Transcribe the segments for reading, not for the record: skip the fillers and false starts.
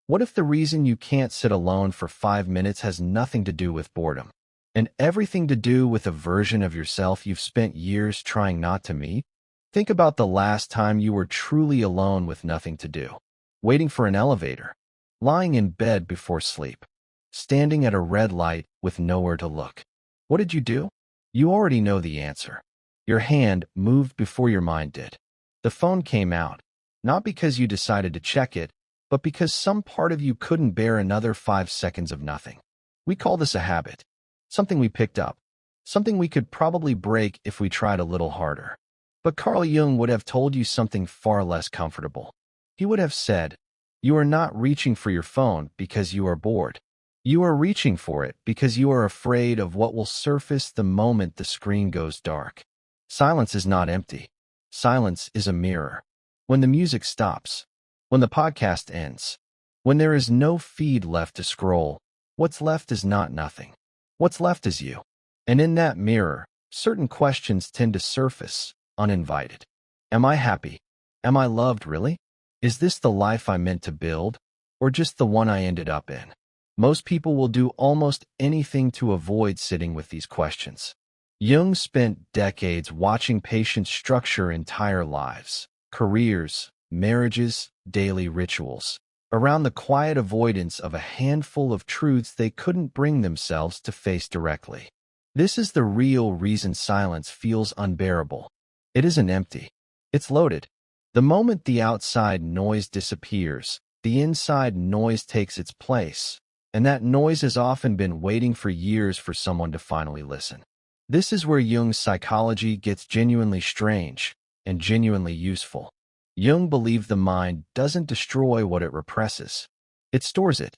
What if the reason you can't sit alone for 5 minutes has nothing to do with boredom, and everything to do with a version of yourself you've spent years trying not to meet? Think about the last time you were truly alone with nothing to do. Waiting for an elevator, lying in bed before sleep, standing at a red light with nowhere to look. What did you do? You already know the answer. Your hand moved before your mind did. The phone came out, not because you decided to check it, but because some part of you couldn't bear another 5 seconds of nothing. We call this a habit, something we picked up, something we could probably break if we tried a little harder. But Carl Jung would have told you something far less comfortable. He would have said, you are not reaching for your phone because you are bored. You are reaching for it because you are afraid of what will surface the moment the screen goes dark. Silence is not empty. Silence is a mirror. When the music stops, when the podcast ends, when there is no feed left to scroll, what's left is not nothing. What's left is you. And in that mirror, certain questions tend to surface, uninvited. Am I happy? Am I loved, really? Is this the life I meant to build, or just the one I ended up in? Most people will do almost anything to avoid sitting with these questions. Jung spent decades watching patients structure entire lives, careers, marriages, daily rituals, around the quiet avoidance of a handful of truths they couldn't bring themselves to face directly. This is the real reason silence feels unbearable. It isn't empty. It's loaded. The moment the outside noise disappears, the inside noise takes its place, and that noise has often been waiting for years for someone to finally listen. This is where Jung's psychology gets genuinely strange and genuinely useful. Jung believed the mind doesn't destroy what it represses. It stores it.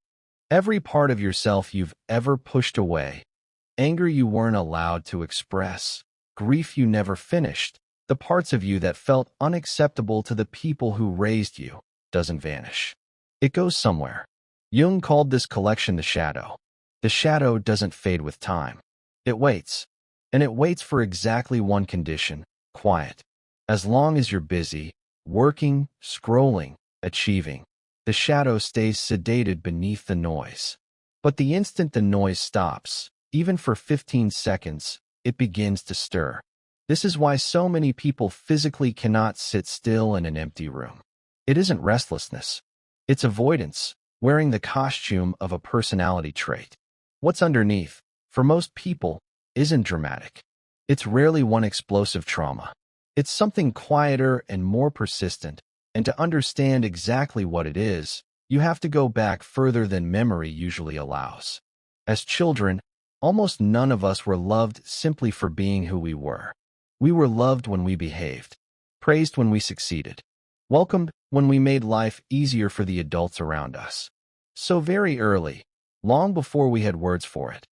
Every part of yourself you've ever pushed away, anger you weren't allowed to express, grief you never finished, the parts of you that felt unacceptable to the people who raised you, doesn't vanish. It goes somewhere. Jung called this collection the shadow. The shadow doesn't fade with time. It waits. And it waits for exactly one condition: quiet. As long as you're busy, working, scrolling, achieving, the shadow stays sedated beneath the noise. But the instant the noise stops, even for 15 seconds, it begins to stir. This is why so many people physically cannot sit still in an empty room. It isn't restlessness. It's avoidance, wearing the costume of a personality trait. What's underneath, for most people, isn't dramatic. It's rarely one explosive trauma. It's something quieter and more persistent, and to understand exactly what it is, you have to go back further than memory usually allows. As children, almost none of us were loved simply for being who we were. We were loved when we behaved, praised when we succeeded, welcomed when we made life easier for the adults around us. So very early, long before we had words for it,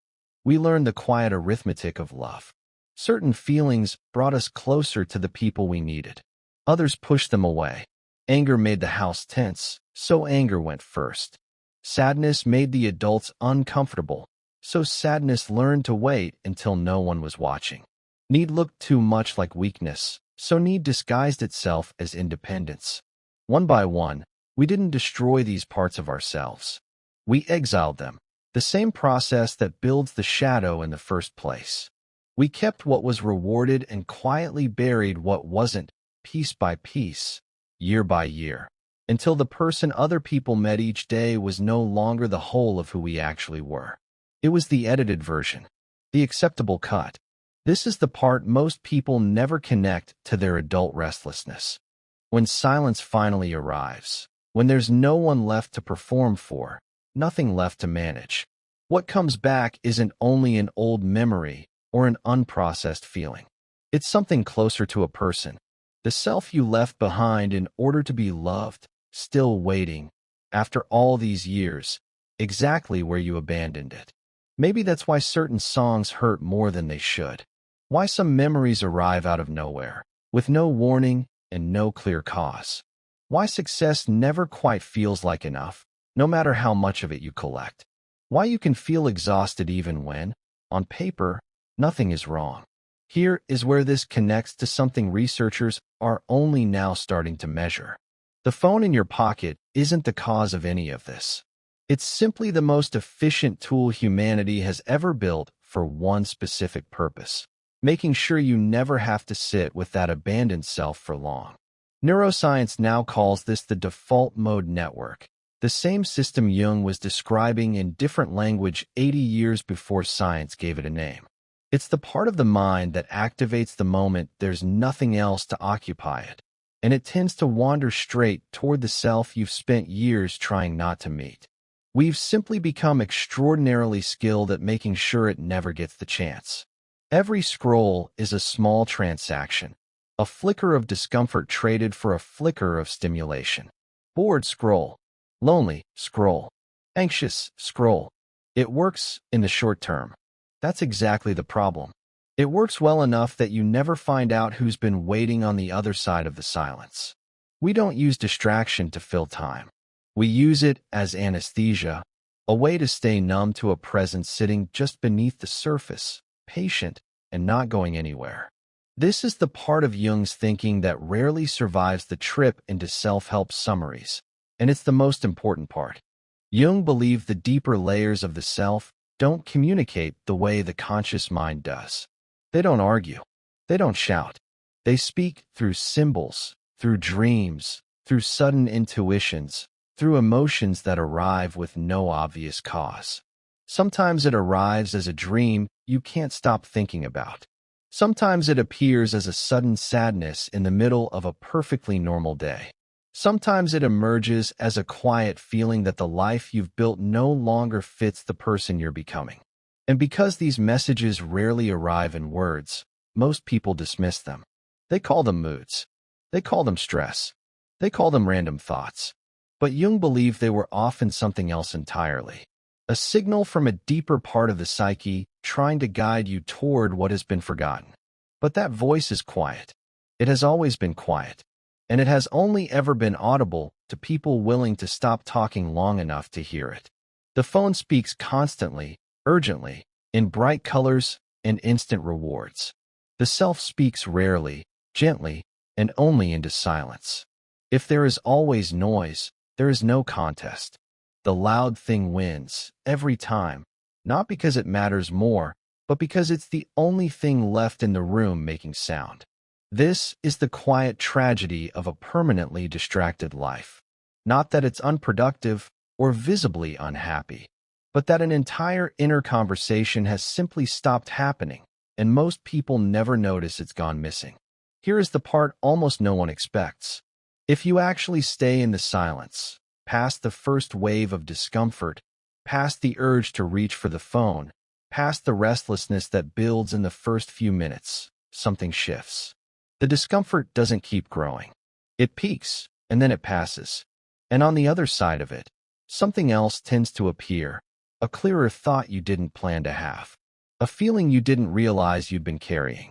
we learned the quiet arithmetic of love. Certain feelings brought us closer to the people we needed. Others pushed them away. Anger made the house tense, so anger went first. Sadness made the adults uncomfortable, so sadness learned to wait until no one was watching. Need looked too much like weakness, so need disguised itself as independence. One by one, we didn't destroy these parts of ourselves. We exiled them, the same process that builds the shadow in the first place. We kept what was rewarded and quietly buried what wasn't, piece by piece, year by year, until the person other people met each day was no longer the whole of who we actually were. It was the edited version, the acceptable cut. This is the part most people never connect to their adult restlessness. When silence finally arrives, when there's no one left to perform for, nothing left to manage, what comes back isn't only an old memory or an unprocessed feeling. It's something closer to a person, the self you left behind in order to be loved, still waiting, after all these years, exactly where you abandoned it. Maybe that's why certain songs hurt more than they should. Why some memories arrive out of nowhere, with no warning and no clear cause. Why success never quite feels like enough, no matter how much of it you collect. Why you can feel exhausted even when, on paper, nothing is wrong. Here is where this connects to something researchers are only now starting to measure: The phone in your pocket isn't the cause of any of this. It's simply the most efficient tool humanity has ever built for one specific purpose, making sure you never have to sit with that abandoned self for long. Neuroscience now calls this the default mode network, the same system Jung was describing in different language 80 years before science gave it a name. It's the part of the mind that activates the moment there's nothing else to occupy it, and it tends to wander straight toward the self you've spent years trying not to meet. We've simply become extraordinarily skilled at making sure it never gets the chance. Every scroll is a small transaction, a flicker of discomfort traded for a flicker of stimulation. Bored, scroll. Lonely, scroll. Anxious, scroll. It works in the short term. That's exactly the problem. It works well enough that you never find out who's been waiting on the other side of the silence. We don't use distraction to fill time. We use it as anesthesia, a way to stay numb to a presence sitting just beneath the surface, patient and not going anywhere. This is the part of Jung's thinking that rarely survives the trip into self-help summaries, and it's the most important part. Jung believed the deeper layers of the self don't communicate the way the conscious mind does. They don't argue. They don't shout. They speak through symbols, through dreams, through sudden intuitions, through emotions that arrive with no obvious cause. Sometimes it arrives as a dream you can't stop thinking about. Sometimes it appears as a sudden sadness in the middle of a perfectly normal day. Sometimes it emerges as a quiet feeling that the life you've built no longer fits the person you're becoming. And because these messages rarely arrive in words, most people dismiss them. They call them moods. They call them stress. They call them random thoughts. But Jung believed they were often something else entirely. A signal from a deeper part of the psyche trying to guide you toward what has been forgotten. But that voice is quiet. It has always been quiet. And it has only ever been audible to people willing to stop talking long enough to hear it. The phone speaks constantly, urgently, in bright colors and instant rewards. The self speaks rarely, gently, and only into silence. If there is always noise, there is no contest. The loud thing wins, every time, not because it matters more, but because it's the only thing left in the room making sound. This is the quiet tragedy of a permanently distracted life. Not that it's unproductive or visibly unhappy, but that an entire inner conversation has simply stopped happening, and most people never notice it's gone missing. Here is the part almost no one expects. If you actually stay in the silence, past the first wave of discomfort, past the urge to reach for the phone, past the restlessness that builds in the first few minutes, something shifts. The discomfort doesn't keep growing. It peaks, and then it passes. And on the other side of it, something else tends to appear, a clearer thought you didn't plan to have, a feeling you didn't realize you'd been carrying,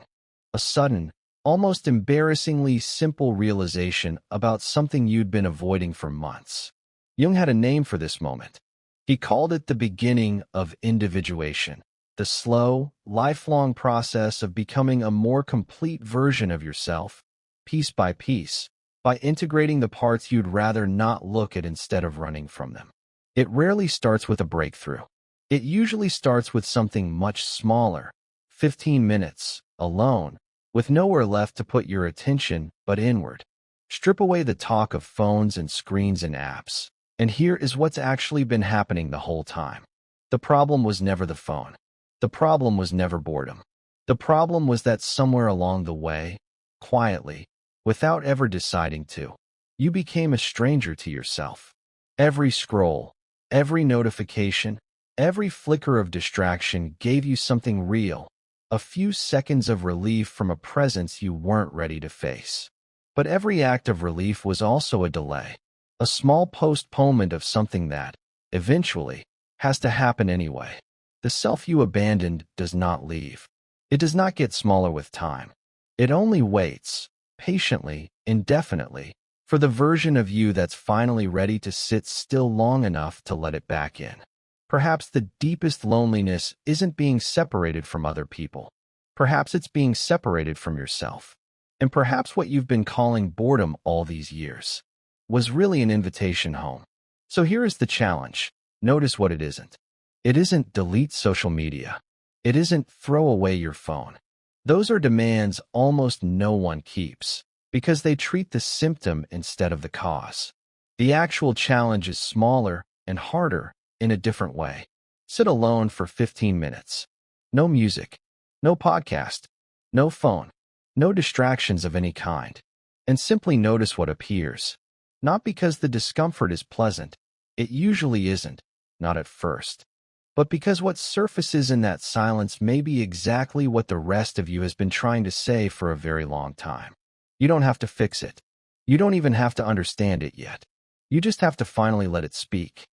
a sudden, almost embarrassingly simple realization about something you'd been avoiding for months. Jung had a name for this moment. He called it the beginning of individuation, the slow, lifelong process of becoming a more complete version of yourself, piece by piece, by integrating the parts you'd rather not look at instead of running from them. It rarely starts with a breakthrough. It usually starts with something much smaller, 15 minutes, alone, with nowhere left to put your attention but inward. Strip away the talk of phones and screens and apps, and here is what's actually been happening the whole time. The problem was never the phone. The problem was never boredom. The problem was that somewhere along the way, quietly, without ever deciding to, you became a stranger to yourself. Every scroll, every notification, every flicker of distraction gave you something real, a few seconds of relief from a presence you weren't ready to face. But every act of relief was also a delay, a small postponement of something that, eventually, has to happen anyway. The self you abandoned does not leave. It does not get smaller with time. It only waits, patiently, indefinitely, for the version of you that's finally ready to sit still long enough to let it back in. Perhaps the deepest loneliness isn't being separated from other people. Perhaps it's being separated from yourself. And perhaps what you've been calling boredom all these years. was really an invitation home. So here is the challenge. Notice what it isn't. It isn't delete social media. It isn't throw away your phone. Those are demands almost no one keeps because they treat the symptom instead of the cause. The actual challenge is smaller and harder in a different way. Sit alone for 15 minutes. No music, no podcast, no phone, no distractions of any kind, and simply notice what appears. Not because the discomfort is pleasant, it usually isn't, not at first, but because what surfaces in that silence may be exactly what the rest of you has been trying to say for a very long time. You don't have to fix it. You don't even have to understand it yet. You just have to finally let it speak.